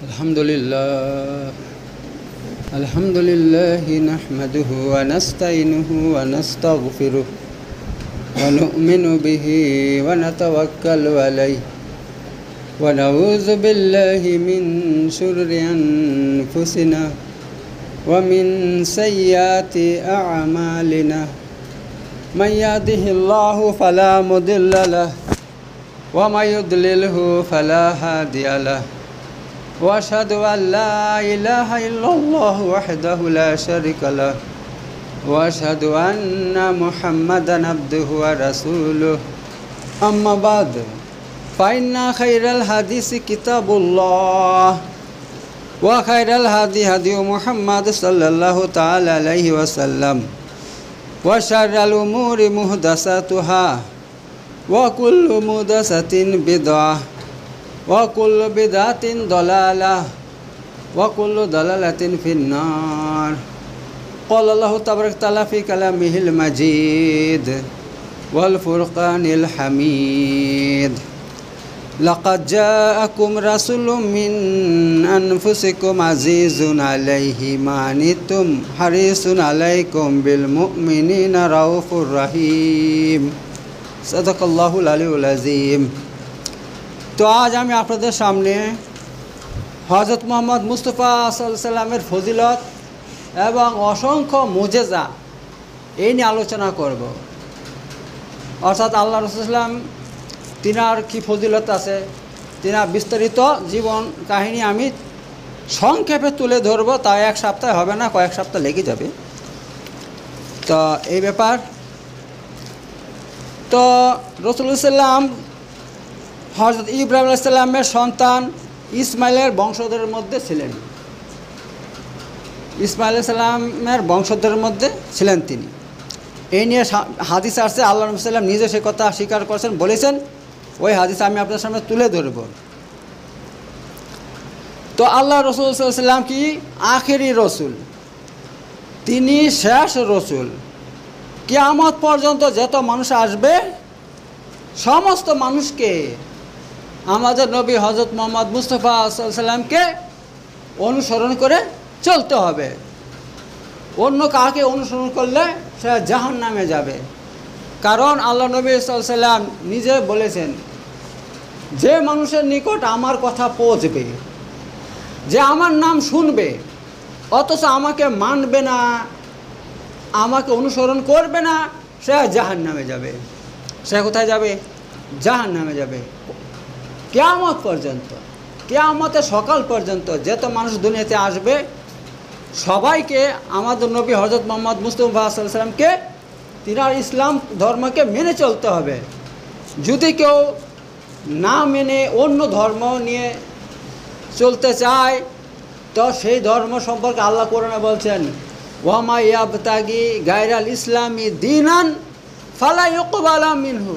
अल्हम्दुलिल्लाह नहमदुहु व नस्तईनुहु व नस्तगफिरुहु व नु'मिनु बिही व नतवक्कलु अलैहि व नऊज़ु बिल्लाहि मिन शुर्रि अनफुसिना व मिन सय्यिआति अअमालिना मन यहदिहिल्लाहु फला मुदिल्ल लहु व मन युद्लिलहु फला हादिय लहु वअशहदु अल्ला इलाहा इल्लल्लाह वहदहु ला शरीका लहु वअशहदु अन्ना मुहम्मदन अब्दुहु व रसूलुहु अम्मा बाद फ़इन्ना खैरल हदीस किताबुल्लाह व खैरल हदी हदी मुहम्मद सल्लल्लाहु तआला अलैहि वसल्लम व शर्रल उमूरि मुहदसतुहा व कुल्लु मुहदसतिन बिदअह व कुल्लु बिदअतिन दलालह व कुल्लु दलालतिन फिन्नार क़ाल अल्लाहु तबारक तआला फ़ी कलामिहिल मजीद वल फ़ुरक़ानिल हमीद लक़द जाअकुम रसूलुम मिन अनफुसिकुम अज़ीज़ुन अलैहि मा अनित्तुम हरीसुन अलैकुम बिल मुमिनीना रऊफ़ुर रहीम सदक़ल्लाहुल अलियुल अज़ीम। तो आज আমি আপনাদের সামনে হযরত মুহাম্মদ মুস্তাফা সাল্লাল্লাহু আলাইহি সাল্লামের ফজিলত এবং অসংখ্য মুজেজা এই নিয়ে আলোচনা করব। অর্থাৎ আল্লাহ রাসূল সাল্লাম তিনার কি ফজিলত আছে, তিনার বিস্তারিত জীবন কাহিনী আমি সংক্ষেপে তুলে ধরব। তা এক সপ্তাহে হবে না, কয়েক সপ্তাহ লেগে যাবে। তো এই ব্যাপার। তো রাসূলুল্লাহ সাল্লাম হযরত ইব্রাহিম আলাইহিস সালামের সন্তান ইসমাইলের বংশধরের মধ্যে ছিলেন। ইসমাইল আলাইহিস সালামের বংশধরের মধ্যে ছিলেন তিনি। এই নিয়ে হাদিস আসছে, আল্লাহ নবী সাল্লাল্লাহু আলাইহি ওয়াসাল্লাম নিজে সে কথা স্বীকার করেছেন, বলেছেন। ওই হাদিস আমি আপনাদের সামনে তুলে ধরব। তো আল্লাহ রাসূল সাল্লাল্লাহু আলাইহি ওয়াসাল্লাম কি আখেরি রসুল, তিনি শেষ রসুল। কিয়ামত পর্যন্ত যত মানুষ আসবে সমস্ত মানুষকে আমাদের নবী হযরত মুহাম্মদ মুস্তাফা সাল্লাল্লাহু আলাইহি ওয়াসাল্লামকে অনুসরণ করে চলতে হবে। অন্য কাউকে অনুসরণ করলে সে জাহান্নামে যাবে। কারণ আল্লাহ নবী সাল্লাল্লাহু আলাইহি ওয়াসাল্লাম নিজে বলেছেন, যে মানুষের নিকট আমার কথা পৌঁছবে, যে আমার নাম শুনবে অথচ আমাকে মানবে না, আমাকে অনুসরণ করবে না, সে জাহান্নামে যাবে। সে কোথায় যাবে? জাহান্নামে যাবে। কিয়ামত পর্যন্ত, কিয়ামতের সকাল পর্যন্ত যত মানুষ দুনিয়াতে আসবে সবাইকে আমাদের নবী হযরত মুহাম্মদ মুস্তাফা সাল্লাল্লাহু আলাইহি ওয়াসাল্লামকে তিনার ইসলাম ধর্মকে মেনে চলতে হবে। যদি কেউ না মেনে অন্য ধর্ম নিয়ে চলতে চায় তো সেই ধর্ম সম্পর্কে আল্লাহ কোরআনে বলছেন, ওয়া মা ইয়াবতাগি গায়রাল ইসলামি দীনান ফালা ইউকবালা মিনহু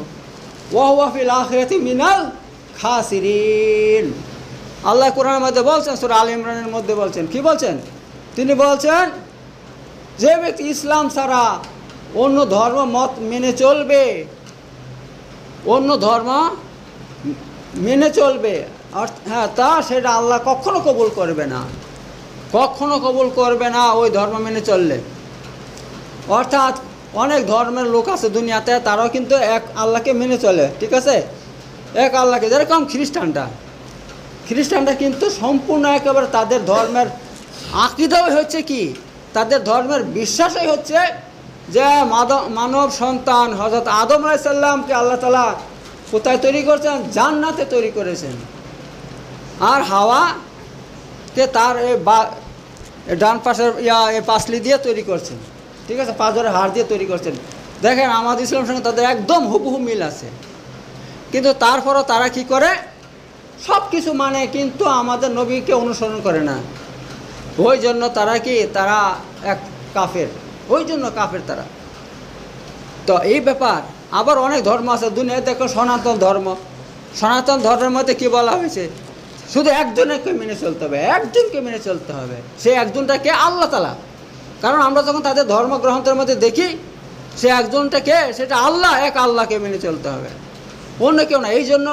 ওয়া হুয়া ফিল আখিরাতি মিনাল খাসিরিন। আল্লাহ কোরআনের মধ্যে বলছেন, সূরা আলে ইমরানের মধ্যে বলছেন, কি বলছেন? তিনি বলছেন, যে ব্যক্তি ইসলাম ছাড়া অন্য ধর্ম মত মেনে চলবে, অন্য ধর্ম মেনে চলবে, হ্যাঁ, তা সেটা আল্লাহ কখনো কবুল করবে না, কখনো কবুল করবে না ওই ধর্ম মেনে চললে। অর্থাৎ অনেক ধর্মের লোক আছে দুনিয়াতে, তারাও কিন্তু এক আল্লাহকে মেনে চলে, ঠিক আছে, এক আল্লাহকে। যেরকম খ্রিস্টানরা কিন্তু সম্পূর্ণ একেবারে তাদের ধর্মের আকীদাই হচ্ছে কি, তাদের ধর্মের বিশ্বাসই হচ্ছে যে মানব সন্তান হযরত আদম আলাইহিস সালামকে আল্লাহ তাআলা কোথায় তৈরি করেছেন? জান্নাতে তৈরি করেছেন। আর হাওয়াকে তার ডান পাশের পাসলি দিয়ে তৈরি করছেন, ঠিক আছে, পাঁজরের হাড় দিয়ে তৈরি করছেন। দেখেন আমাদের ইসলামের সঙ্গে তাদের একদম হুবহু মিল আছে। কিন্তু তারপরও তারা কি করে? সব কিছু মানে, কিন্তু আমাদের নবীকে অনুসরণ করে না। ওই জন্য তারা কি, তারা এক কাফের, ওই জন্য কাফের তারা। তো এই ব্যাপার। আবার অনেক ধর্ম আছে দুনিয়াতে, দেখো সনাতন ধর্ম। সনাতন ধর্মের মধ্যে কি বলা হয়েছে? শুধু একজনকে মেনে চলতে হবে, একজনকে মেনে চলতে হবে। সেই একজনটাকে আল্লাহ তাআলা। কারণ আমরা যখন তাদের ধর্মগ্রন্থের মধ্যে দেখি সে একজনটাকে, সেটা আল্লাহ, এক আল্লাহকে মেনে চলতে হবে, অন্য কেউ না। এই জন্য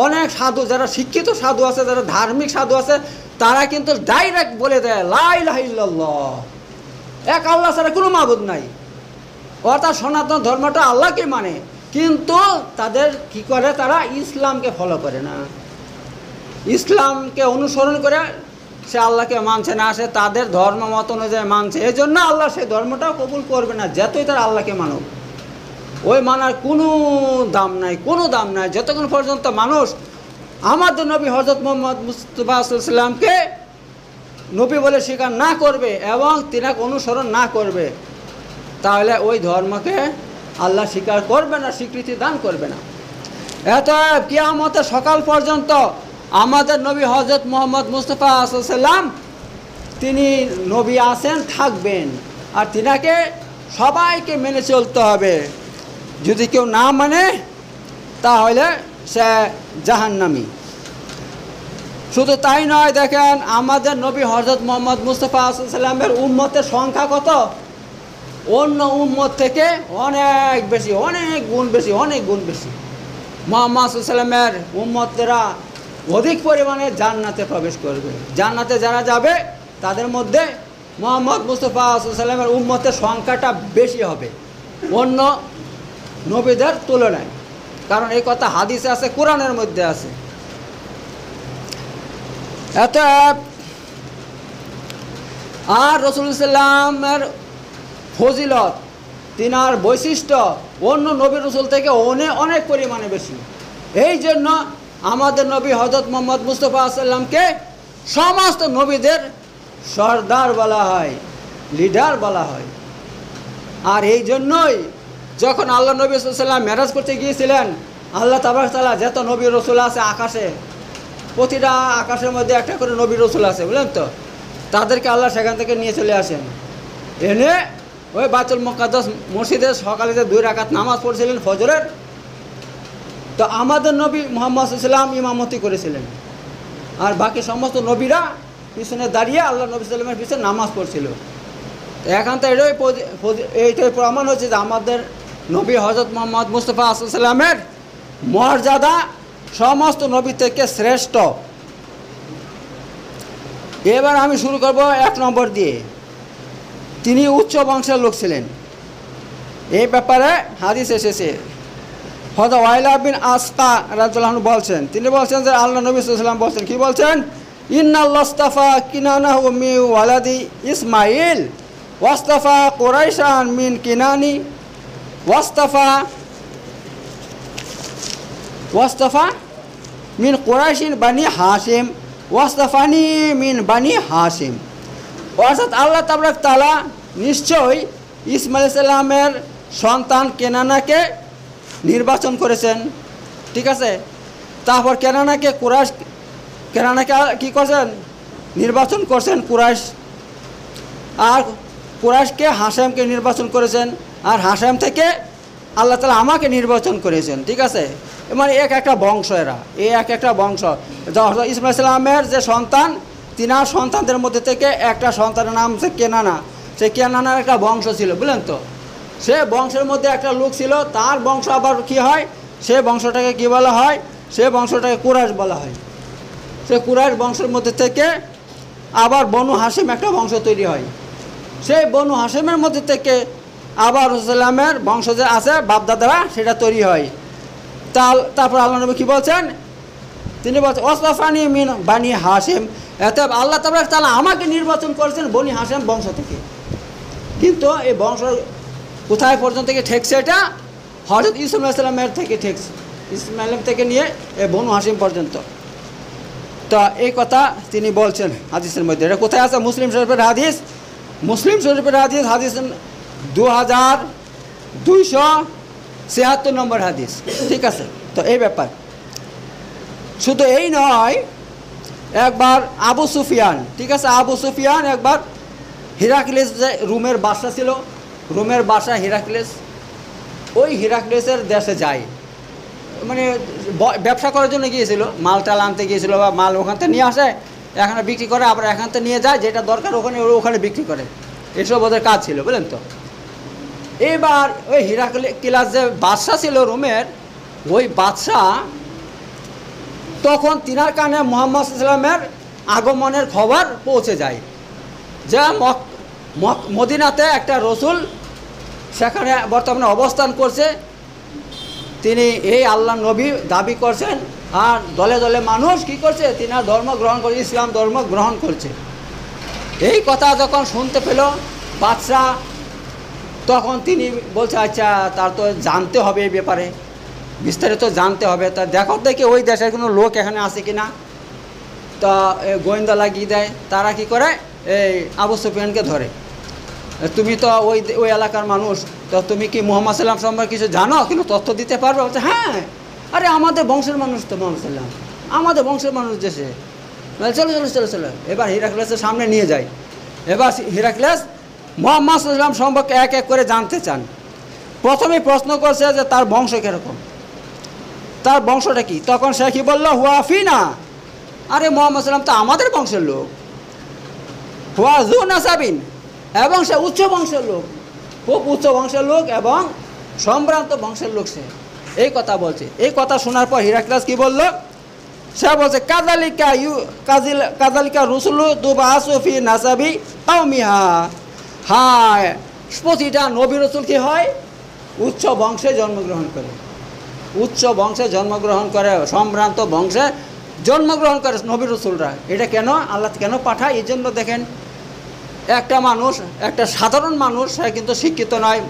অনেক সাধু, যারা শিক্ষিত সাধু আছে, যারা ধার্মিক সাধু আছে, তারা কিন্তু ডাইরেক্ট বলে দেয় লা ইলাহা ইল্লাল্লাহ, এক আল্লাহ ছাড়া কোনো মাবুদ নাই। অর্থাৎ সনাতন ধর্মটা আল্লাহকে মানে, কিন্তু তাদের কি করে, তারা ইসলামকে ফলো করে না, ইসলামকে অনুসরণ করে সে আল্লাহকে মানছে না, সে তাদের ধর্ম মত অনুযায়ী মানছে। এই জন্য আল্লাহ সেই ধর্মটাও কবুল করবে না, যতই তারা আল্লাহকে মানুক। ওই মানার কোনো দাম নাই, কোনো দাম নাই, যতক্ষণ পর্যন্ত মানুষ আমাদের নবী হযরত মুহাম্মদ মুস্তাফা সাল্লাল্লাহু আলাইহি ওয়াসাল্লামকে নবী বলে স্বীকার না করবে এবং তিনাকে অনুসরণ না করবে, তাহলে ওই ধর্মকে আল্লাহ স্বীকার করবে না, স্বীকৃতি দান করবে না। এত কিয়ামতের সকাল পর্যন্ত আমাদের নবী হযরত মুহাম্মদ মুস্তাফা সাল্লাল্লাহু আলাইহি ওয়াসাল্লাম তিনি নবী আছেন, থাকবেন, আর তিনাকে সবাইকে মেনে চলতে হবে। যদি কেউ না মানে তাহলে সে জাহান্নামী। শুধু তাই নয়, দেখেন আমাদের নবী হযরত মুহাম্মদ মুস্তাফা সাল্লাল্লাহু আলাইহি ওয়াসাল্লামের উম্মতের সংখ্যা কত, অন্য উম্মত থেকে অনেক বেশি, অনেক গুণ বেশি, অনেক গুণ বেশি। মুহাম্মদ সাল্লাল্লাহু আলাইহি ওয়াসাল্লামের উম্মতেরা অধিক পরিমাণে জান্নাতে প্রবেশ করবে। জান্নাতে যারা যাবে তাদের মধ্যে মুহাম্মদ মুস্তাফা সাল্লাল্লাহু আলাইহি ওয়াসাল্লামের উম্মতের সংখ্যাটা বেশি হবে অন্য নবীদের তুলনায়, কারণ এই কথা হাদিসে আছে, কোরআনের মধ্যে আছে। এত আর রাসূলুল্লাহ সাল্লাল্লাহু আলাইহি ওয়াসাল্লামের ফজিলত, তিনার বৈশিষ্ট্য অন্য নবী রাসূল থেকে অনেক অনেক পরিমাণে বেশি। এই জন্য আমাদের নবী হযরত মুহাম্মদ মুস্তাফা সাল্লাল্লাহু আলাইহি ওয়াসাল্লামকে সমস্ত নবীদের সর্দার বলা হয়, লিডার বলা হয়। আর এই জন্যই যখন আল্লাহ নবী সাল্লাল্লাহু আলাইহি ওয়াসাল্লাম মেরাজ করতে গিয়েছিলেন, আল্লাহ তাবারক তাআলা যত নবী রাসূল আছে আকাশে, প্রতিটা আকাশের মধ্যে একটা করে নবী রাসূল আছে, বুঝলেন তো, তাদেরকে আল্লাহ সেখান থেকে নিয়ে চলে আসেন, এনে ওই বাইতুল মুকাদ্দাস মসজিদে সকালে যে 2 রাকাত নামাজ পড়ছিলেন ফজরের, তো আমাদের নবী মুহাম্মদ সাল্লাল্লাহু আলাইহি ওয়াসাল্লাম ইমামতি করেছিলেন, আর বাকি সমস্ত নবীরা পিছনে দাঁড়িয়ে আল্লাহ নবী সাল্লাল্লাহু আলাইহি ওয়াসাল্লামের পিছনে নামাজ পড়ছিল। এখান থেকে এইটাই প্রমাণ হচ্ছে যে আমাদের নবী হযরত মুহাম্মদ মুস্তাফা সাল্লাল্লাহু আলাইহি ওয়াসাল্লামের মর্যাদা সমস্ত নবী থেকে শ্রেষ্ঠ। এবার আমি শুরু করব 1 নম্বর দিয়ে। তিনি উচ্চ বংশের লোক ছিলেন, এই ব্যাপারে হাদিস এসেছে। হযরত ওয়াইলা বিন আসকা রাদিয়াল্লাহু আনহু বলছেন, তিনি বলছেন যে আল্লাহ নবী সাল্লাল্লাহু আলাইহি ওয়াসাল্লাম বলছেন, কি বলছেন, ইন্নাল্লাহ ইসতাফা কিনানাহু মিন ওয়ালাদি ইসমাঈল ওয়াস্তাফা কুরাইশান মিন কিনানি ওয়াস্তাফা মিন কুরাইশিন বানি হাশিম ওয়াস্তাফানি মিন বানি হাশিম। অর্থাৎ আল্লাহ তাবারক তাআলা নিশ্চয়ই ইসমাঈল আলাইহিস সালামের সন্তান কেনানাকে নির্বাচন করেছেন, ঠিক আছে। তারপর কেনানাকে কী করছেন, নির্বাচন করছেন কুরাইশ, আর কুরাইশকে হাশেমকে নির্বাচন করেছেন, আর হাশেম থেকে আল্লাহ তাআলা আমাকে নির্বাচন করেছেন, ঠিক আছে। মানে একটা বংশ, এরা একটা বংশ। ইসমাঈল আলাইহিস সালামের যে সন্তান, তিনার সন্তানদের মধ্যে থেকে একটা সন্তানের নাম হচ্ছে কেনানা। সেই কেনানার একটা বংশ ছিল, বুঝলেন তো। সে বংশের মধ্যে একটা লোক ছিল, তার বংশ আবার কি হয়, সে বংশটাকে কি বলা হয়, সে বংশটাকে কুরাইশ বলা হয়। সে কুরাইশ বংশের মধ্যে থেকে আবার বনু হাশিম একটা বংশ তৈরি হয়। সেই বনু হাশিমের মধ্যে থেকে আবার রাসূলের বংশ যে আছে বাপদাদারা, সেটা তৈরি হয়। তারপর আল্লাহ নবী কী বলছেন, তিনি বলছেন ওয়াস্তাফানি মিন বানি হাশিম। এতে আল্লাহ তাবারক তাআলা আমাকে নির্বাচন করেছেন বনি হাশিম বংশ থেকে। কিন্তু এই বংশ কোথায় পর্যন্ত থেকে ঠেকছে, এটা হযরত ইসমাঈল আলাইহিস সালামের থেকে ঠেকছে, ইসমাঈল থেকে নিয়ে এই বনু হাশিম পর্যন্ত। তো এই কথা তিনি বলছেন হাদিসের মধ্যে। এটা কোথায় আছে, মুসলিম শরীফের হাদিস, মুসলিম শরীফের হাদিস, হাদিস 2276 নম্বর হাদিস, ঠিক আছে। তো এই ব্যাপার শুধু এই নয়, একবার আবু সুফিয়ান, ঠিক আছে, আবু সুফিয়ান একবার হিরাক্লিস, যে রোমের বাদশা ছিল, রোমের বাদশা হিরাক্লিস, ওই হিরাক্লিসের দেশে যায়, মানে ব্যবসা করার জন্য গিয়েছিল, মালটাল আনতে গিয়েছিল, বা মাল ওখান থেকে নিয়ে আসে, এখানে বিক্রি করে, আবার এখান থেকে নিয়ে যায়, যেটা দরকার ওখানে বিক্রি করে, এসব ওদের কাজ ছিল, বুঝলেন তো। এবার ওই হিরাক্লিস যে বাদশা ছিল রোমের, ওই বাদশা তখন তিনার কানে মুহাম্মদ সাল্লামের আগমনের খবর পৌঁছে যায় যে মদিনাতে একটা রসুল সেখানে বর্তমানে অবস্থান করছে, তিনি এই আল্লাহ নবী দাবি করছেন, আর দলে দলে মানুষ কি করছে, তিনার ধর্ম গ্রহণ করছে, ইসলাম ধর্ম গ্রহণ করছে। এই কথা যখন শুনতে পেল বাদশাহ, তখন তিনি বলছে আচ্ছা তার তো জানতে হবে এই ব্যাপারে, বিস্তারিত জানতে হবে, তা দেখো দেখি ওই দেশের কোনো লোক এখানে আছে কি না। তা গোয়েন্দা লাগিয়ে দেয়, তারা কি করে এই আবু সুফিয়ানকে ধরে, তুমি তো ওই এলাকার মানুষ, তো তুমি কি মুহাম্মদ সাল্লাম সম্পর্কে কিছু জানো, কিন্তু তথ্য দিতে পারবে? বলছে হ্যাঁ, আরে আমাদের বংশের মানুষ তো মুহাম্মদ সাল্লাম, আমাদের বংশের মানুষ দেশে, চলো চলো চলো চলো। এবার হিরাক্লেসের সামনে নিয়ে যায়। এবার হিরাক্লেস মুহাম্মদ সাল্লাম সম্পর্কে এক এক করে জানতে চান। প্রথমে প্রশ্ন করছে যে তার বংশ কীরকম, তার বংশটা কি। তখন সে কি বললো, হুয়াফি না, আরে মুহাম্মদ সাল্লাম তো আমাদের বংশের লোক, হুয়া জু নাসাবিন, এবং সে উচ্চ বংশের লোক, খুব উচ্চ বংশের লোক এবং সম্ভ্রান্ত বংশের লোক, সে এই কথা বলছে। এই কথা শোনার পর হিরাক্লেস কি বলল, সে বলছে কাযালিকা রুসুলু তুবাসু ফি নাসাবি কওমিহা, হ্যাঁ প্রতিটা নবী রসুল কি হয়, উচ্চ বংশে জন্মগ্রহণ করে, উচ্চ বংশে জন্মগ্রহণ করে, সম্ভ্রান্ত বংশে জন্মগ্রহণ করে নবী রসুলরা। এটা কেন আল্লাহ কেন পাঠায়? এই জন্য দেখেন, একটা মানুষ, একটা সাধারণ মানুষ, সে কিন্তু শিক্ষিত নয়,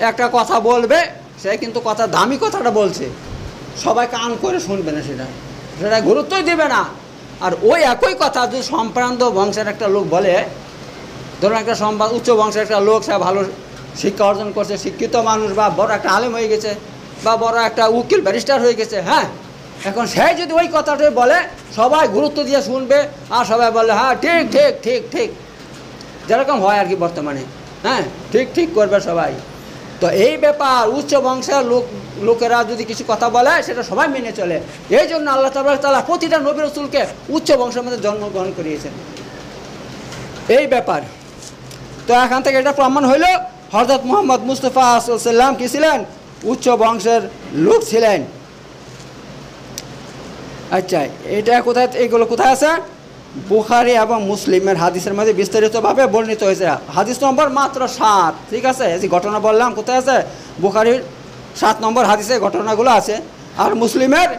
একটা কথা বলবে, সে কিন্তু কথা দামি কথাটা বলছে, সবাই কান করে শুনবে না, সেটা গুরুত্বই দেবে না। আর ওই একই কথা যদি সম্ভ্রান্ত বংশের একটা লোক বলে, ধরুন একটা উচ্চ বংশের একটা লোক, সে ভালো শিক্ষা অর্জন করছে, শিক্ষিত মানুষ, বা বড় একটা আলেম হয়ে গেছে, বা বড় একটা উকিল ব্যারিস্টার হয়ে গেছে, হ্যাঁ, এখন সে যদি ওই কথাটাই বলে, সবাই গুরুত্ব দিয়ে শুনবে, আর সবাই বলে হ্যাঁ ঠিক ঠিক ঠিক ঠিক, যেরকম হয় আর কি বর্তমানে, হ্যাঁ ঠিক ঠিক করবে সবাই। তো এই ব্যাপার, উচ্চ বংশের লোকেরা যদি কিছু কথা বলে, সেটা সবাই মেনে চলে। এই জন্য আল্লাহ তাআলা প্রতিটা নবী রাসূলকে উচ্চ বংশের মধ্যে জন্মগ্রহণ করিয়েছেন, এই ব্যাপার। তো এখান থেকে এটা প্রমাণ হইল হযরত মুহাম্মদ মুস্তাফা সাল্লাল্লাহু আলাইহি ওয়াসাল্লাম কি ছিলেন, উচ্চ বংশের লোক ছিলেন। আচ্ছা, এটা কোথায়, এগুলো কোথায় আছে? বুখারী এবং মুসলিমের হাদিসের মধ্যে বিস্তারিতভাবে বর্ণিত হয়েছে। হাদিস নম্বর মাত্র ৭, ঠিক আছে। এই যে ঘটনা বললাম কোথায় আছে, বুখারীর ৭ নম্বর হাদিসে ঘটনাগুলো আছে, আর মুসলিমের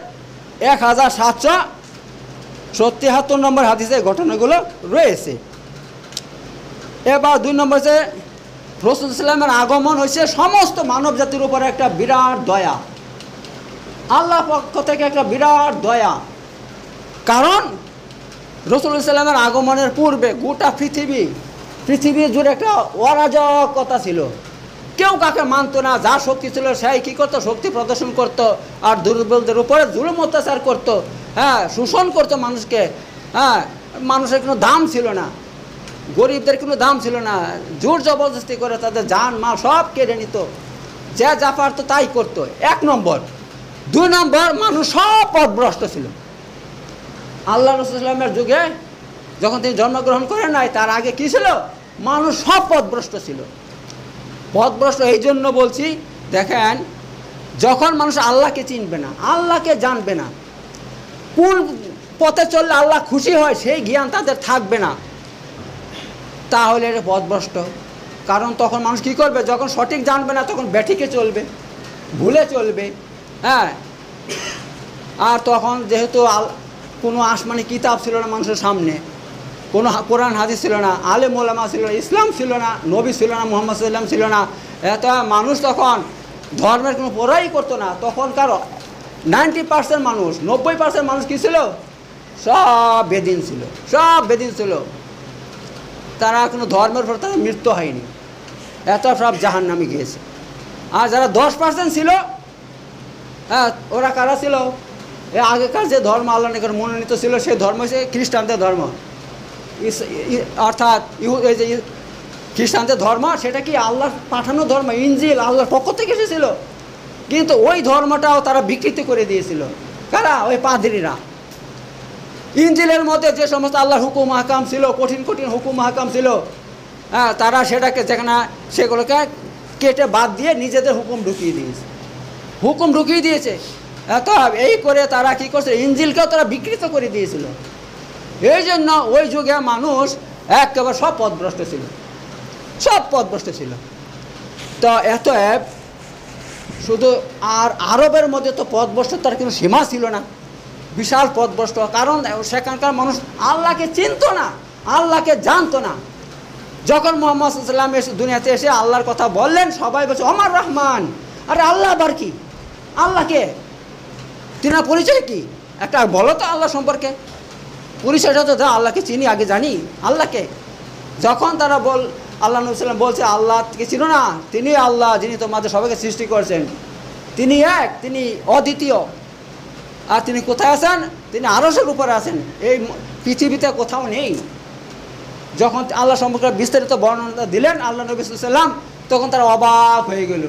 ১৭৭৭ নম্বর হাদিসে ঘটনাগুলো রয়েছে। এবার ২ নম্বর যে রাসূল সাল্লাল্লাহু আলাইহি আগমন হয়েছে সমস্ত মানব জাতির উপরে একটা বিরাট দয়া, আল্লাহ পক্ষ থেকে একটা বিরাট দয়া। কারণ রাসূল সাল্লাল্লাহু আলাইহি আগমনের পূর্বে গোটা পৃথিবী জুড়ে একটা অরাজকতা ছিল, কেউ কাকে মানতো না, যার শক্তি ছিল সেই কী করতো, শক্তি প্রদর্শন করতো, আর দুর্বলদের উপরে জুলুম অত্যাচার করতো, হ্যাঁ শোষণ করতো মানুষকে, হ্যাঁ মানুষের কোনো দাম ছিল না, গরিবদের কোনো দাম ছিল না, জোর জবরদস্তি করে তাদের জান মাল সব কেড়ে নিত, যে যা পারতো তাই করতো, ১ নম্বর। ২ নম্বর, মানুষ সব পথভ্রষ্ট ছিল। আল্লাহ রাসূল সাল্লাল্লাহু আলাইহি যুগে যখন তিনি জন্মগ্রহণ করেন নাই, তার আগে কী ছিল, মানুষ সব পথভ্রষ্ট ছিল। পথভ্রষ্ট এই জন্য বলছি, দেখেন যখন মানুষ আল্লাহকে চিনবে না, আল্লাহকে জানবে না, কোন পথে চললে আল্লাহ খুশি হয় সেই জ্ঞান তাদের থাকবে না, তাহলে এটা পথভ্রষ্ট। কারণ তখন মানুষ কী করবে, যখন সঠিক জানবে না তখন ব্যাঠিকে চলবে, ভুলে চলবে, হ্যাঁ। আর তখন যেহেতু কোনো আসমানি কিতাব ছিল না মানুষের সামনে, কোনো কোরআন হাদিস ছিল না, আলেম ওলামা ছিল না, ইসলাম ছিল না, নবী ছিল না, মুহাম্মদ সাল্লাল্লাহু আলাইহি ওয়াসাল্লাম ছিল না, এত মানুষ তখন ধর্মের কোনো পড়াই করতো না। তখনকার 90% মানুষ, 90% মানুষ কী ছিল, সব বেদিন ছিল, সব বেদিন ছিল, তারা কোনো ধর্মের উপর তাদের মৃত্যু হয়নি, এত সব জাহান্নামে গিয়েছে। আর যারা 10% ছিল, হ্যাঁ ওরা কারা ছিল, এ আগেকার যে ধর্ম আল্লাহ নিকট মনোনীত ছিল সেই ধর্ম হচ্ছে খ্রিস্টানদের ধর্ম, অর্থাৎ এই যে খ্রিস্টানদের ধর্ম, সেটা কি আল্লাহর পাঠানো ধর্ম, ইনজিল আল্লাহর পক্ষ থেকে এসেছিল, কিন্তু ওই ধর্মটাও তারা বিকৃতি করে দিয়েছিল। কারা? ওই পাদ্রীরা। ইনজিলের মধ্যে যে সমস্ত আল্লাহর হুকুম হাকাম ছিল, কঠিন কঠিন হুকুম হাকাম ছিল, হ্যাঁ তারা সেটাকে যেখানে সেগুলোকে কেটে বাদ দিয়ে নিজেদের হুকুম ঢুকিয়ে দিয়েছে, এত এই করে তারা কি করছে, ইঞ্জিলকেও তারা বিকৃত করে দিয়েছিল। এই জন্য ওই যুগে মানুষ একেবারে সব পথভ্রষ্ট ছিল, সব পথভ্রষ্ট ছিল। তো এত শুধু আর আরবের মধ্যে তো পথভ্রষ্টতার কোনো সীমা ছিল না, বিশাল পথভ্রষ্ট। কারণ সেখানকার মানুষ আল্লাহকে চিনত না, আল্লাহকে জানতো না। যখন মুহাম্মদ সাল্লাল্লাহু আলাইহি ওয়াসাল্লাম এসে দুনিয়াতে এসে আল্লাহর কথা বললেন, সবাই বলছে ওমর রহমান। আরে আল্লাহ আবার কি? আল্লাহকে তিনার পরিচয় কি একটা বলো তো আল্লাহ সম্পর্কে, পরিচয়টা তো আল্লাহকে চিনি, আগে জানি আল্লাহকে। যখন তারা আল্লাহ নবী সাল্লাম বলছে আল্লাহকে চিনো না, তিনি আল্লাহ যিনি তোমাদের সবাইকে সৃষ্টি করছেন, তিনি এক, তিনি অদ্বিতীয়। আর তিনি কোথায় আছেন? তিনি আরশের উপরে আছেন, এই পৃথিবীতে কোথাও নেই। যখন আল্লাহ সম্পর্কে বিস্তারিত বর্ণনা দিলেন আল্লাহ নবী সাল্লাল্লাহু আলাইহি ওয়াসাল্লাম, তখন তারা অবাক হয়ে গেল,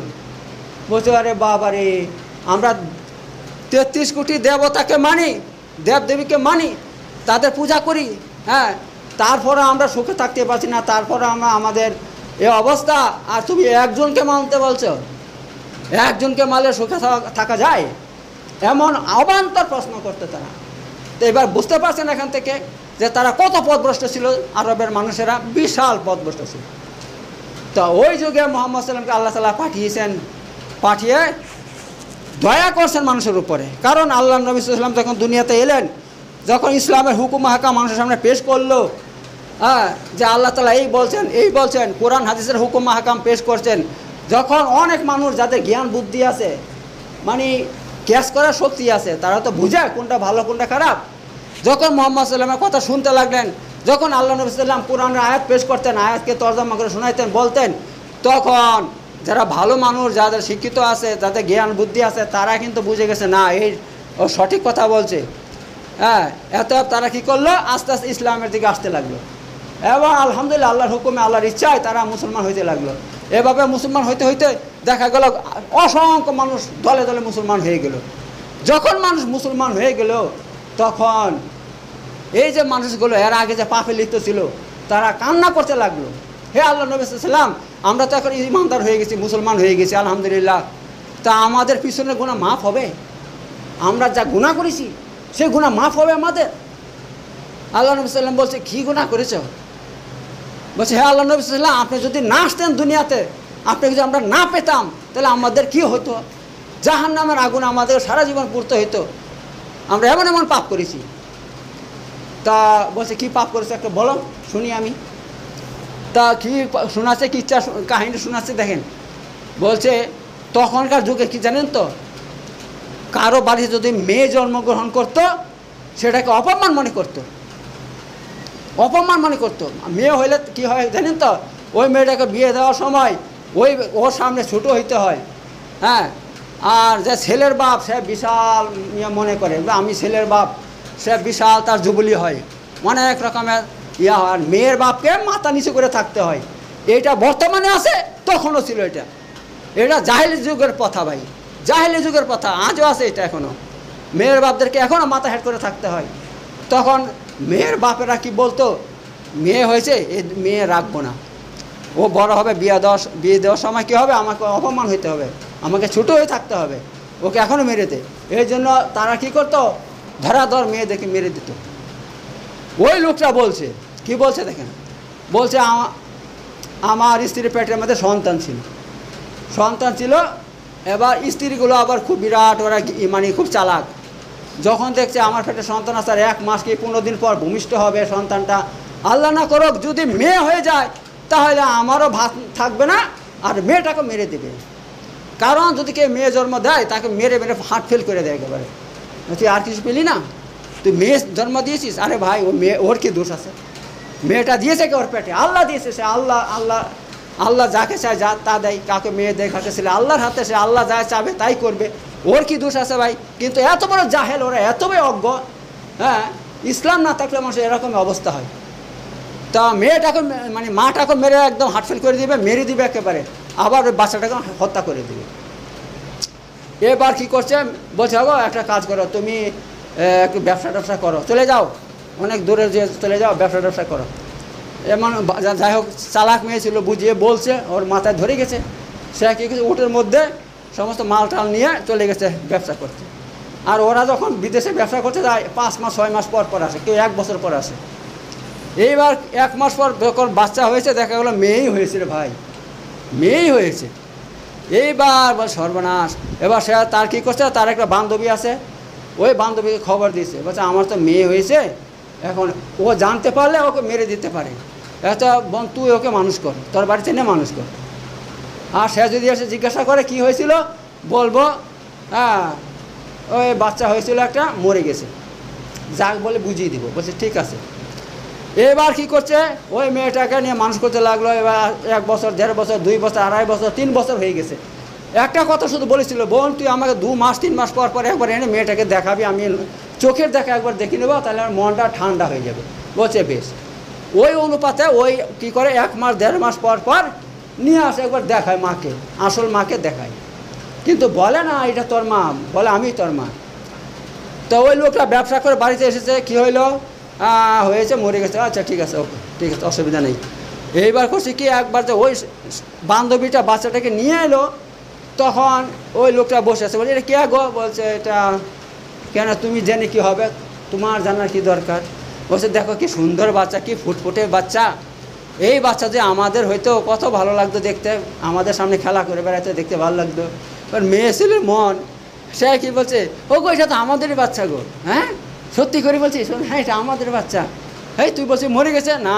বলতে আরে বাবারে, আমরা 33 কোটি দেবতাকে মানি, দেবদেবীকে মানি, তাদের পূজা করি, হ্যাঁ, তারপরে আমরা সুখে থাকতে পারছি না, তারপরে আমরা আমাদের এ অবস্থা, আর তুমি একজনকে মানতে বলছো? একজনকে মানলে সুখে থাকা যায়? এমন অবান্তর প্রশ্ন করতে তারা। তো এবার বুঝতে পারছেন এখান থেকে যে তারা কত পথভ্রষ্ট ছিল, আরবের মানুষেরা বিশাল পথভ্রষ্ট ছিল। তো ওই যুগে মুহাম্মদ সাল্লামকে আল্লাহ তাআলা পাঠিয়েছেন, পাঠিয়ে দয়া করছেন মানুষের উপরে। কারণ আল্লাহ নবী সাল্লাল্লাহু আলাইহি ওয়াসাল্লাম যখন দুনিয়াতে এলেন, যখন ইসলামের হুকুম হাকাম মানুষের সামনে পেশ করলো, হ্যাঁ, যে আল্লাহ তাআলা এই বলছেন, কোরআন হাদিসের হুকুম হাকাম পেশ করছেন, যখন অনেক মানুষ যাদের জ্ঞান বুদ্ধি আছে, মানে ক্যাশ করার শক্তি আছে, তারা তো বুঝে কোনটা ভালো কোনটা খারাপ, যখন মুহাম্মদ সাল্লামের কথা শুনতে লাগলেন, যখন আল্লাহ নবী সাল্লাম কোরআনের আয়াত পেশ করতেন, আয়াতকে তর্জমা করে শোনাইতেন, বলতেন, তখন যারা ভালো মানুষ, যাদের শিক্ষিত আছে, যাদের জ্ঞান বুদ্ধি আছে, তারা কিন্তু বুঝে গেছে না এই ও সঠিক কথা বলছে। হ্যাঁ, এত তারা কী করলো, আস্তে আস্তে ইসলামের দিকে আসতে লাগলো, এবং আলহামদুলিল্লাহ আল্লাহর হুকুমে, আল্লাহর ইচ্ছায় তারা মুসলমান হইতে লাগলো। এভাবে মুসলমান হইতে হইতে দেখা গেল অসংখ্য মানুষ দলে দলে মুসলমান হয়ে গেল। যখন মানুষ মুসলমান হয়ে গেল, তখন এই যে মানুষগুলো এর আগে যে পাপে লিপ্ত ছিল, তারা কান্না করতে লাগলো, হে আল্লাহ নবী সাল্লাল্লাহু আলাইহি ওয়াসাল্লাম, আমরা তো এখন ইমানদার হয়ে গেছি, মুসলমান হয়ে গেছি আলহামদুলিল্লাহ, তা আমাদের পিছনের গুনাহ মাফ হবে? আমরা যা গুনাহ করেছি সেই গুনাহ মাফ হবে আমাদের? আল্লাহ নবী সাল্লাল্লাহু আলাইহি ওয়াসাল্লাম বলছে, কী গুনাহ করেছ? বলছে, হে আল্লাহ নবী সাল্লাল্লাহু আলাইহি ওয়াসাল্লাম, আপনি যদি না আসতেন দুনিয়াতে, আপনি যদি আমরা না পেতাম, তাহলে আমাদের কি হতো? জাহান্নামের আগুন আমাদের সারা জীবন পুড়তে হইতো, আমরা এমন এমন পাপ করেছি। তা বলছে, কি পাপ করেছে একটা বলো শুনি আমি। তা কি শোনাচ্ছে, কি ইচ্ছা কাহিনী শোনাচ্ছে দেখেন। বলছে, তখনকার যুগে কি জানেন তো, কারো বাড়িতে যদি মেয়ে জন্মগ্রহণ করত, সেটাকে অপমান মনে করত, অপমান মনে করতো। মেয়ে হইলে কি হয় জানেন তো, ওই মেয়েটাকে বিয়ে দেওয়ার সময় ওর সামনে ছোটো হইতে হয়, হ্যাঁ। আর যে ছেলের বাপ, সে বিশাল মনে করে আমি ছেলের বাপ, সে বিশাল, তার জুবলি হয়, অনেক রকমের ইয়া হয়। আর মেয়ের বাপকে মাথা নিচু করে থাকতে হয়। এটা বর্তমানে আছে, তখনও ছিল। এটা জাহেলি যুগের কথা ভাই, জাহেলি যুগের কথা, আজও আছে এটা এখনও। মেয়ের বাপদেরকে এখনও মাথা হেঁট করে থাকতে হয়। তখন মেয়ের বাপেরা কি বলতো, মেয়ে হয়েছে, এই মেয়ে রাখবো না, ও বড় হবে, বিয়ে দেওয়ার সময় কী হবে, আমাকে অপমান হইতে হবে, আমাকে ছোটো হয়ে থাকতে হবে, ওকে এখনও মেরে দে। এই জন্য তারা কী করতো, ধরাধর মেয়েদেরকে মেরে দিত। ওই লোকটা বলছে, কি বলছে দেখেন, বলছে আমার স্ত্রীর পেটের মধ্যে সন্তান ছিল। এবার স্ত্রীগুলো আবার খুব বিরাট, ওরা মানে খুব চালাক। যখন দেখছে আমার পেটে সন্তান আছে, আর 1 মাস কি 15 দিন পর ভূমিষ্ঠ হবে সন্তানটা, আল্লাহ না করুক যদি মেয়ে হয়ে যায়, তাহলে আমারও ভাত থাকবে না, আর মেয়েটাকে মেরে দেবে। কারণ যদি কেউ মেয়ে জন্ম দেয়, তাকে মেরে হার্ট ফেল করে দেয় একেবারে। তুই আর কিছু পেলি না, তুই মেয়ে জন্ম দিয়েছিস, আরে ভাই ও মেয়ে, ওর কি দোষ আছে? মেয়েটা দিয়েছে কে ওর পেটে? আল্লাহ দিয়েছে, সে আল্লাহ যাকে চায় যা তা দেয়, কাকে মেয়ে দেয় কাকে ছেলে, আল্লাহর হাতে, সে আল্লাহ যা চাবে তাই করবে, ওর কি দোষ আছে ভাই? কিন্তু এত বড় জাহেল ওরা, এত বড় অজ্ঞ। হ্যাঁ, ইসলাম না থাকলে মানুষের এরকম অবস্থা হয়। তা মেয়েটাকে মানে মাটাকে মেরে একদম হার্টফেল করে দিবে, মেরে দিবে একেবারে, আবার ওই বাচ্চাটাকে হত্যা করে দিবে। এবার কি করছে, বলছে গো একটা কাজ করো, তুমি একটু ব্যবসা করো, চলে যাও অনেক দূরে, যে চলে যাও ব্যবসা করো। এমন যাই হোক, চালাক মেয়ে ছিল, বুঝিয়ে বলছে, ওর মাথায় ধরে গেছে। সে কী কিছু উটের মধ্যে সমস্ত মাল টাল নিয়ে চলে গেছে ব্যবসা করতে। আর ওরা যখন বিদেশে ব্যবসা করতে যায় 5 মাস 6 মাস পর পর আসে, কেউ 1 বছর পর আসে। এইবার 1 মাস পর যখন বাচ্চা হয়েছে দেখা গেলো মেয়েই হয়েছে রে ভাই, মেয়েই হয়েছে। এইবার বল সর্বনাশ। এবার সে তার কী করছে, তার একটা বান্ধবী আছে, ওই বান্ধবীকে খবর দিয়েছে, বলছে আমার তো মেয়ে হয়েছে, এখন ও জানতে পারলে ওকে মেরে দিতে পারে, এত বোন তুই ওকে মানুষ কর, তোর বাড়িতে নিয়ে মানুষ কর। আর সে যদি এসে জিজ্ঞাসা করে কি হয়েছিল, বলবো হ্যাঁ ওই বাচ্চা হয়েছিল একটা, মরে গেছে, যাক বলে বুঝিয়ে দিব। বলছে ঠিক আছে। এবার কি করছে, ওই মেয়েটাকে নিয়ে মানুষ করতে লাগলো। এবার 1 বছর 1.5 বছর 2 বছর 2.5 বছর 3 বছর হয়ে গেছে। একটা কথা শুধু বলেছিল, বোন তুই আমাকে 2 মাস 3 মাস পর পর একবার এনে মেয়েটাকে দেখাবি, আমি চোখের দেখা একবার দেখে নেবো, তাহলে আমার মনটা ঠান্ডা হয়ে যাবে। বলছে বেশ। ওই অনুপাতে ওই কী করে 1 মাস 1.5 মাস পর পর নিয়ে আসে, একবার দেখায় মাকে, আসল মাকে দেখায়, কিন্তু বলে না এটা তোর মা, বলে আমি তোর মা। তো ওই লোকটা ব্যবসা করে বাড়িতে এসেছে, কি হইলো, হয়েছে, মরে গেছে, আচ্ছা ঠিক আছে, ওকে ঠিক আছে, অসুবিধা নেই। এইবার করছি কি, একবার যে ওই বান্ধবীটা বাচ্চাটাকে নিয়ে এলো, তখন ওই লোকটা বসে আছে, বলছে এটা কে গো, বলছে এটা কেন তুমি জেনে কি হবে, তোমার জানার কি দরকার। বলছে দেখো কি সুন্দর বাচ্চা, কি ফুটফুটে বাচ্চা, এই বাচ্চা যে আমাদের হয়তো কত ভালো লাগতো দেখতে, আমাদের সামনে খেলা করে বেড়াতে দেখতে ভালো লাগতো। এবার মেয়ে ছেলের মন, সে কি বলছে, ও গো এটা তো আমাদেরই বাচ্চা গো, হ্যাঁ সত্যি করে বলছিস, হ্যাঁ এটা আমাদের বাচ্চা। এই তুই বলছিস মরে গেছে, না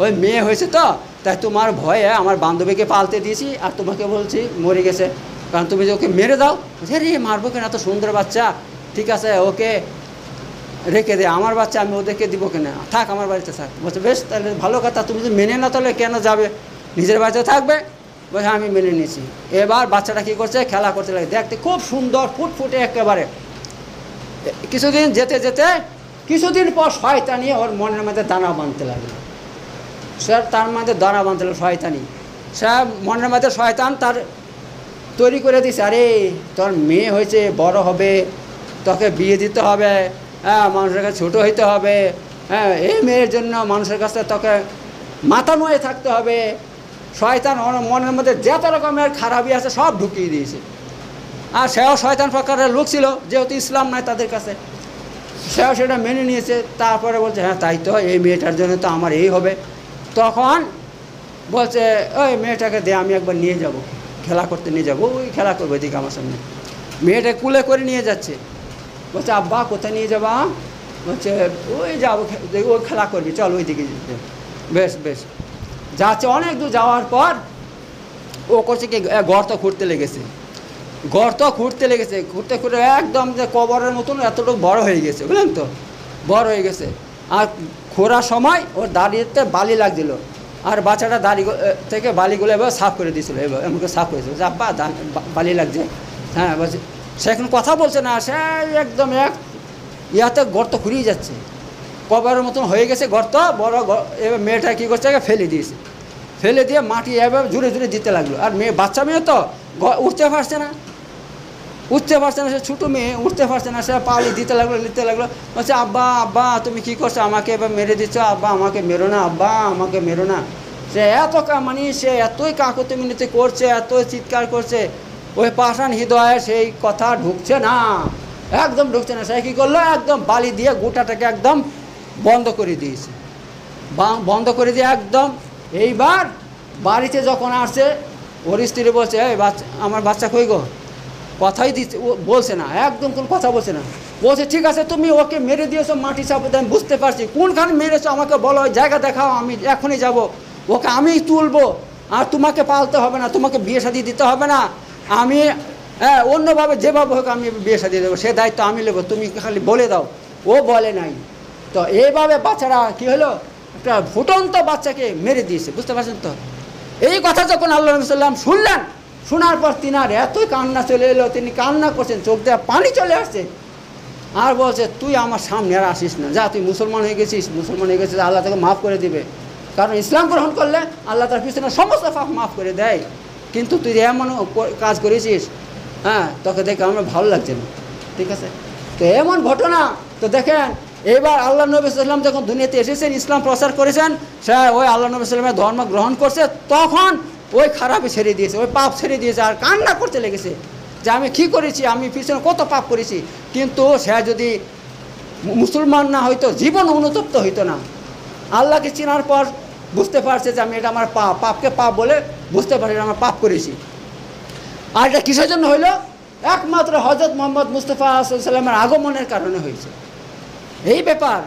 ওই মেয়ে হয়েছে তো, তাই তোমার ভয়ে আমার বান্ধবীকে পালতে দিয়েছি, আর তোমাকে বলছি মরে গেছে, কারণ তুমি যে ওকে মেরে দাও। রে মারবো কেন, এত সুন্দর বাচ্চা, ঠিক আছে ওকে রেখে দে, আমার বাচ্চা আমি ওদেরকে দিব কেন, থাক আমার বাড়িতে থাক। বলছে বেশ তাহলে ভালো কথা, তুমি যদি মেনে না তাহলে কেন যাবে, নিজের বাড়িতে থাকবে। বলছে আমি মেনে নিয়েছি। এবার বাচ্চাটা কী করছে, খেলা করতে লাগে, দেখতে খুব সুন্দর ফুটফুটে একেবারে। কিছুদিন যেতে যেতে কিছুদিন পর শয়তানি ওর মনের মধ্যে দানা বাঁধতে লাগলো। স্যার তার মধ্যে দানা বাঁধতে লাগলো শয়তানি, স্যার মনের মধ্যে শয়তান তার তৈরি করে দিছে, আরে তোর মেয়ে হয়েছে, বড় হবে, তোকে বিয়ে দিতে হবে, হ্যাঁ মানুষের কাছে ছোটো হইতে হবে, হ্যাঁ এই মেয়ের জন্য মানুষের কাছে তোকে মাথা নুয়ে থাকতে হবে। শয়তান ওর মনের মধ্যে যত রকমের খারাপি আছে সব ঢুকিয়ে দিয়েছে। আর সেও শয়তান প্রকারের লোক ছিল, যেহেতু ইসলাম নয় তাদের কাছে, সেও সেটা মেনে নিয়েছে। তারপরে বলছে হ্যাঁ তাই তো, এই মেয়েটার জন্য তো আমার এই হবে। তখন বলছে ওই মেয়েটাকে দে, আমি একবার নিয়ে যাব, খেলা করতে নিয়ে যাবো, ওই খেলা করবো এদিকে আমার সামনে। মেয়েটা কুলে করে নিয়ে যাচ্ছে, বলছে আব্বা কোথায় নিয়ে যাবা, বলছে ওই যাবো, ওই খেলা করবি, চল ওই দিকে। বেশ বেশ যাচ্ছে। অনেক দূর যাওয়ার পর ও করছে কি, গর্ত খুঁড়তে লেগেছে, গর্ত খুঁড়তে লেগেছে, খুঁড়তে খুঁড়তে একদম যে কবরের মতন এতটুকু বড় হয়ে গেছে, বুঝলেন তো, বড় হয়ে গেছে। আর খোঁড়ার সময় ওর দাড়িতে বালি লাগছিল, আর বাচ্চাটা দাড়ি থেকে বালিগুলো এবার সাফ করে দিয়েছিল, এবার এমনকি সাফ করেছিল, আব্বা বালি লাগছে। হ্যাঁ বলছে, সে এখন কথা বলছে না, সে একদম এক ইয়াতে গর্ত খুঁড়িয়ে যাচ্ছে, কবরের মতন হয়ে গেছে গর্ত বড়। এবার মেয়েটা কী করছে, ফেলে দিয়েছে, ফেলে দিয়ে মাটি এবার জুড়ে জুড়ে দিতে লাগলো। আর বাচ্চা মেয়ে তো উঠতে পারছে না, সে ছোটো মেয়ে উঠতে পারছে না, সে পালি দিতে লাগলো। বলছে আব্বা আব্বা তুমি কী করছো, আমাকে এবার মেরে দিচ্ছ, আব্বা আমাকে মেরো না, আব্বা আমাকে মেরো না। সে এত সে এতই কাকুতি মিনতি করছে, এতই চিৎকার করছে, ওই পাষাণ হৃদয়ে সেই কথা ঢুকছে না, একদম ঢুকছে না। সে কী করলো, একদম বালি দিয়ে গোটাটাকে একদম বন্ধ করে দিয়েছে, বন্ধ করে দিয়ে একদম। এইবার বাড়িতে যখন আসছে, ওর স্ত্রী বলছে এই বাচ্চা, আমার বাচ্চা কই গো, কথাই দিচ্ছে, ও বলছে না, একদম কোনো কথা বলছে না। বলছে ঠিক আছে তুমি ওকে মেরে দিয়েছো, মাটি চাপতে, আমি বুঝতে পারছি কোনখানে মেরেছো, আমাকে বলো, ওই জায়গা দেখাও, আমি এখনই যাব, ওকে আমি তুলবো, আর তোমাকে পালতে হবে না, তোমাকে বিয়ে শাদী দিতে হবে না, আমি অন্যভাবে যেভাবে হোক আমি বিয়ে শাদী দেবো, সে দায়িত্ব আমি নেবো, তুমি খালি বলে দাও। ও বলে নাই। তো এইভাবে বাচ্চারা কী হলো, একটা ফুটন্ত বাচ্চাকে মেরে দিয়েছে, বুঝতে পারছেন তো। এই কথা যখন আল্লাহ নবী সাল্লাম শুনলেন, শোনার পর তিনার এতই কান্না চলে এলো, তিনি কান্না করছেন, চোখ দিয়ে পানি চলে আসছে, আর বলছে তুই আমার সামনে আর আসিস না, যা তুই মুসলমান হয়ে গেছিস, আল্লাহ তোকে মাফ করে দিবে, কারণ ইসলাম গ্রহণ করলে আল্লাহ তার পিছনে সমস্ত পাপ মাফ করে দেয়, কিন্তু তুই এমন কাজ করেছিস, হ্যাঁ তোকে দেখে আমার ভালো লাগছে না, ঠিক আছে। তো এমন ঘটনা। তো দেখেন এবার আল্লাহ নবী সাল্লাম যখন দুনিয়াতে এসেছেন, ইসলাম প্রচার করেছেন, সে ওই আল্লাহ নবী সাল্লামের ধর্ম গ্রহণ করছে, তখন ওই খারাপই ছেড়ে দিয়েছে, ওই পাপ ছেড়ে দিয়েছে, আর কান্না করতে লেগেছে। যে আমি কী করেছি, আমি পিছনে কত পাপ করেছি, কিন্তু সে যদি মুসলমান না হইতো জীবন অনুতপ্ত হইতো না। আল্লাহকে চেনার পর বুঝতে পারছে যে আমি এটা আমার পাপকে পাপ বলে বুঝতে পারি, আমার পাপ করেছি। আর এটা কিসের জন্য হইল? একমাত্র হজরত মোহাম্মদ মুস্তফা সাল্লামের আগমনের কারণে হয়েছে এই ব্যাপার।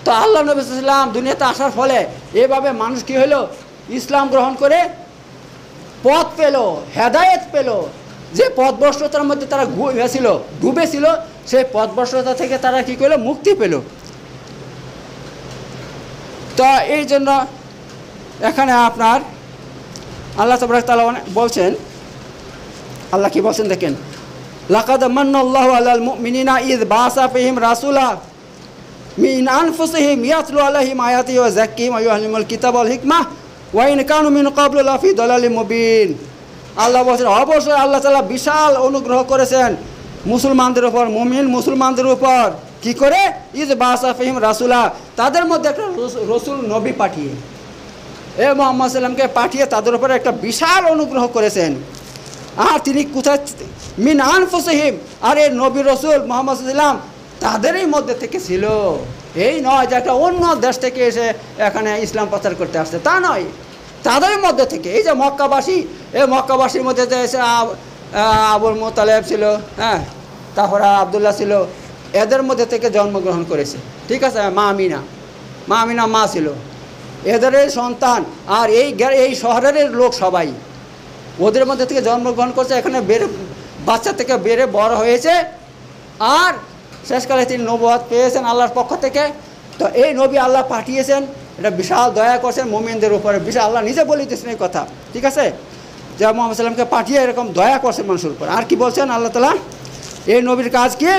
তো আল্লাহ নবী সাল্লাম দুনিয়াতে আসার ফলে এভাবে মানুষ কী হইল, ইসলাম গ্রহণ করে পথ পেল, হেদায়েত পেল। যে পথভ্রষ্টতার মধ্যে তারা ডুবেছিল, সেই পথভ্রষ্টতা থেকে তারা কী করলো, মুক্তি পেল। তো এই জন্য এখানে আপনার আল্লাহ তাবারক তাআলা বলছেন, আল্লাহ কি বলছেন দেখেন, লাকাদ মান্নাল্লাহু আলাল মুমিনিনা ইয বাআসা ফীহিম রাসূলা মিন আনফুসিহিম ইয়াতলু আলাইহিম আয়াতিহি ওয়া যাক্কিহিম ওয়া ইউআল্লিমুল কিতাবা ওয়াল হিকমাহ ওয়া ইন কানু মিন ক্বাবলু লাফি দালালিম মুবিন। আল্লাহ বলছেন অবশ্যই আল্লাহ তাআলা বিশাল অনুগ্রহ করেছেন মুসলমানদের উপর, মুমিন মুসলমানদের উপর। কি করে? ইয বাআসা ফীহিম রাসূলা, তাদের মধ্যে একটা রসুল নবী পাঠিয়ে, মুহাম্মদ সাল্লামকে পাঠিয়ে তাদের উপরে একটা বিশাল অনুগ্রহ করেছেন। আর তিনি কোথায়? মিন আনফুসিহিম, আর এই নবী রসুল মুহাম্মদ সাল্লাম তাদেরই মধ্যে থেকে ছিল। এই নয় যে একটা অন্য দেশ থেকে এসে এখানে ইসলাম প্রচার করতে আসছে, তা নয়, তাদেরই মধ্যে থেকে। এই যে মক্কাবাসী, এই মক্কাবাসীর মধ্যে যে এসে আবুল মুতালেব ছিল, হ্যাঁ, তারপরে আবদুল্লাহ ছিল, এদের মধ্যে থেকে জন্মগ্রহণ করেছে। ঠিক আছে, মা আমিনা মা ছিল, এদেরই সন্তান। আর এই শহরের লোক সবাই ওদের মধ্যে থেকে জন্মগ্রহণ করছে, এখানে বাচ্চা থেকে বেড়ে বড় হয়েছে। আর শেষকালে তিনি নবুয়ত পেয়েছেন আল্লাহর পক্ষ থেকে। তো এই নবী আল্লাহ পাঠিয়েছেন, এটা বিশাল দয়া করছেন মুমিনদের উপরে, বিশাল, আল্লাহ নিজে বলে দিয়েছেন এই কথা। ঠিক আছে, যে মুহাম্মদ সাল্লামকে পাঠিয়ে এরকম দয়া করছেন মানুষের উপর। আর কি বলছেন আল্লাহ তাআলা, এই নবীর কাজ কি?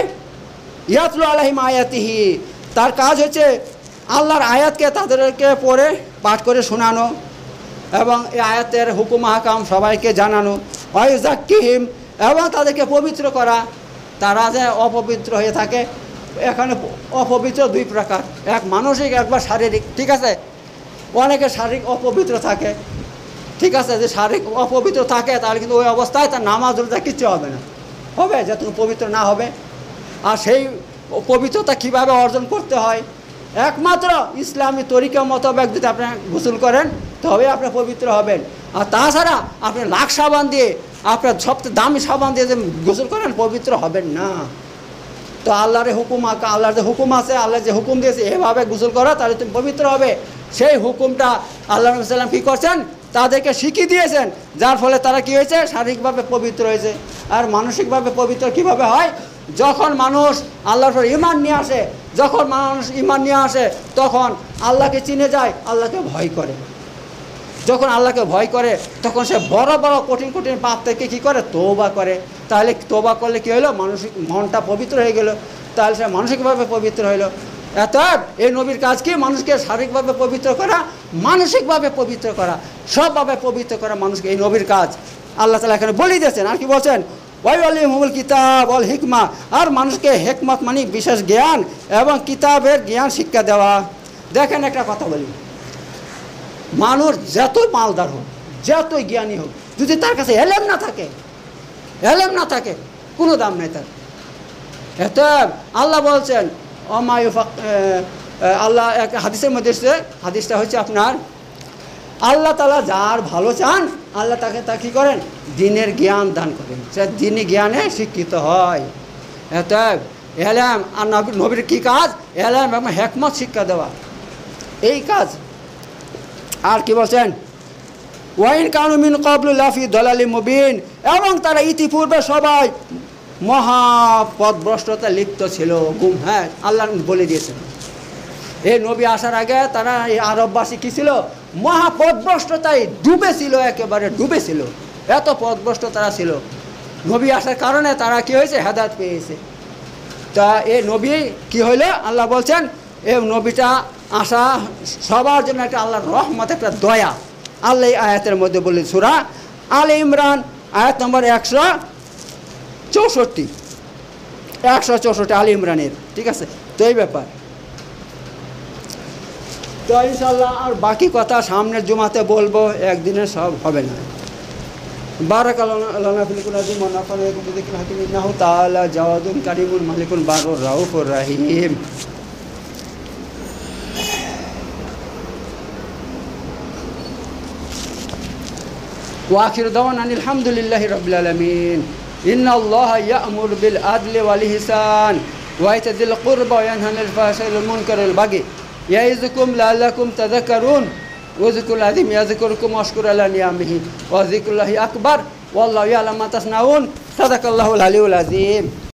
ইয়াতলু আলাইহিম আয়াতিহি, তার কাজ হচ্ছে আল্লাহর আয়াতকে তাদেরকে পড়ে পাঠ করে শোনানো এবং এই আয়াতের হুকুম আহকাম সবাইকে জানানো। ওয়া ইউযাক্কিহিম, এবং তাদেরকে পবিত্র করা। তারা যে অপবিত্র হয়ে থাকে, এখানে অপবিত্র দুই প্রকার, এক মানসিক, একবার শারীরিক। ঠিক আছে, অনেকে শারীরিক অপবিত্র থাকে। ঠিক আছে, যে শারীরিক অপবিত্র থাকে তাহলে কিন্তু ওই অবস্থায় তার নামাজ রোজা কিচ্ছু হবে না, হবে যে তুমি পবিত্র না হবে। আর সেই পবিত্রতা কিভাবে অর্জন করতে হয়? একমাত্র ইসলামী তরিকা মোতাবেক যদি আপনি গোসল করেন তবে আপনি পবিত্র হবেন। আর তাছাড়া আপনি লাখ সাবান দিয়ে, আপনার সবচেয়ে দামি সাবান দিয়ে যে গোসল করেন, পবিত্র হবেন না। তো আল্লাহর হুকুম, আল্লাহর যে হুকুম আছে, আল্লাহ যে হুকুম দিয়েছে এভাবে গোসল করা, তাহলে তুমি পবিত্র হবে। সেই হুকুমটা আল্লাহ নবী সাল্লাম কী করছেন? তাদেরকে শিখিয়ে দিয়েছেন, যার ফলে তারা কী হয়েছে? শারীরিকভাবে পবিত্র হয়েছে। আর মানসিকভাবে পবিত্র কিভাবে হয়? যখন মানুষ আল্লাহর উপর ঈমান নিয়ে আসে, যখন মানুষ ঈমান নিয়ে আসে তখন আল্লাহকে চিনে যায়, আল্লাহকে ভয় করে। যখন আল্লাহকে ভয় করে তখন সে বড় বড় কঠিন কঠিন পাপ থেকে কী করে? তওবা করে। তাহলে তওবা করলে কী হলো? মানসিক মনটা পবিত্র হয়ে গেল, তাহলে সে মানসিকভাবে পবিত্র হইল। অতএব এই নবীর কাজ কি? মানুষকে শারীরিকভাবে পবিত্র করা, মানসিকভাবে পবিত্র করা, সবভাবে পবিত্র করা মানুষকে, এই নবীর কাজ আল্লাহ তাআলা এখানে বলে দিয়েছেন। আর কি বলছেন? ওয়া ইউআল্লিমুল কিতাব ওয়াল হিকমা, আর মানুষকে হিকমত মানে বিশেষ জ্ঞান এবং কিতাবের জ্ঞান শিক্ষা দেওয়া। দেখেন একটা কথা বলি, মানুষ যতই মালদার হোক, যতই জ্ঞানী হোক, যদি তার কাছে এলেম না থাকে কোনো দাম নেই তার। এত আল্লাহ বলছেন আল্লাহ এক হাদিসের মধ্যে এসেছে, হাদিসটা হচ্ছে আপনার, আল্লাহ তাআলা যার ভালো চান আল্লাহ তাকে তা কী করেন? দ্বীনের জ্ঞান দান করেন, সে দ্বীনি জ্ঞানে শিক্ষিত হয়। অতএব এলেম আর নবীর কী কাজ? এলেম এবং হিকমত শিক্ষা দেওয়া, এই কাজ। আর কি বলছেন? ওয়া ইন কানু মিন ক্বাবলু লাফি দালালিম মুবিন, এবং তারা ইতিপূর্বে সবাই মহাপথভ্রষ্টতা লিপ্ত ছিল, হ্যাঁ, আল্লাহ বলে দিয়েছেন। এই নবী আসার আগে তারা এই আরববাসী কী ছিল? মহাপথভ্রষ্টতায় ডুবেছিল, একেবারে ডুবেছিল, এত পথভ্রষ্ট তারা ছিল। নবী আসার কারণে তারা কি হয়েছে? হেদায়েত পেয়েছে। তা এই নবী কি হইল? আল্লাহ বলছেন এই নবীটা আসা সবার জন্য একটা আল্লাহর রহমত, একটা দয়া। আল্লাহ এই আয়াতের মধ্যে বলে, সূরা আলে ইমরান আয়াত নম্বর 164 আলে ইমরানের। ঠিক আছে, তো এই ব্যাপার। তো ইনশাআল্লাহ আর বাকি কথা সামনের জুমাতে বলবো, একদিনে সব হবে না। বারাকাল্লাহু লানা ফিল কুরআনি ওয়া নাফা'না বিযিকরিল হাকিম ইন্নাহু তাআলা জাওয়াদুন কারীমুন মালিকুন বারুর রাউফুর রহিম। ওয়া আখিরু দাওয়ানা আনিল হামদুলিল্লাহি রাব্বিল আলামিন। ইন্নাল্লাহা ইয়া'মুরু বিল আদলি ওয়াল ইহসান ওয়া ইতাযিল কুরবা ওয়া ইয়ানহা আনিল ফাহশাই ওয়াল মুনকারি ওয়াল বাগি ইয়া'iযুকুম লা'আল্লাকুম তাযাক্কারুন। ওয়াজকুরুল আযীম ইয়াযকুরুকুম ওয়াশকুরু আলা নি'আমিহি ওয়া যিকরুল্লাহি আকবার ওয়াল্লাহু ইয়া'লামু মা তাসনাউন। সাদাকাল্লাহুল আলিয়্যুল আযীম।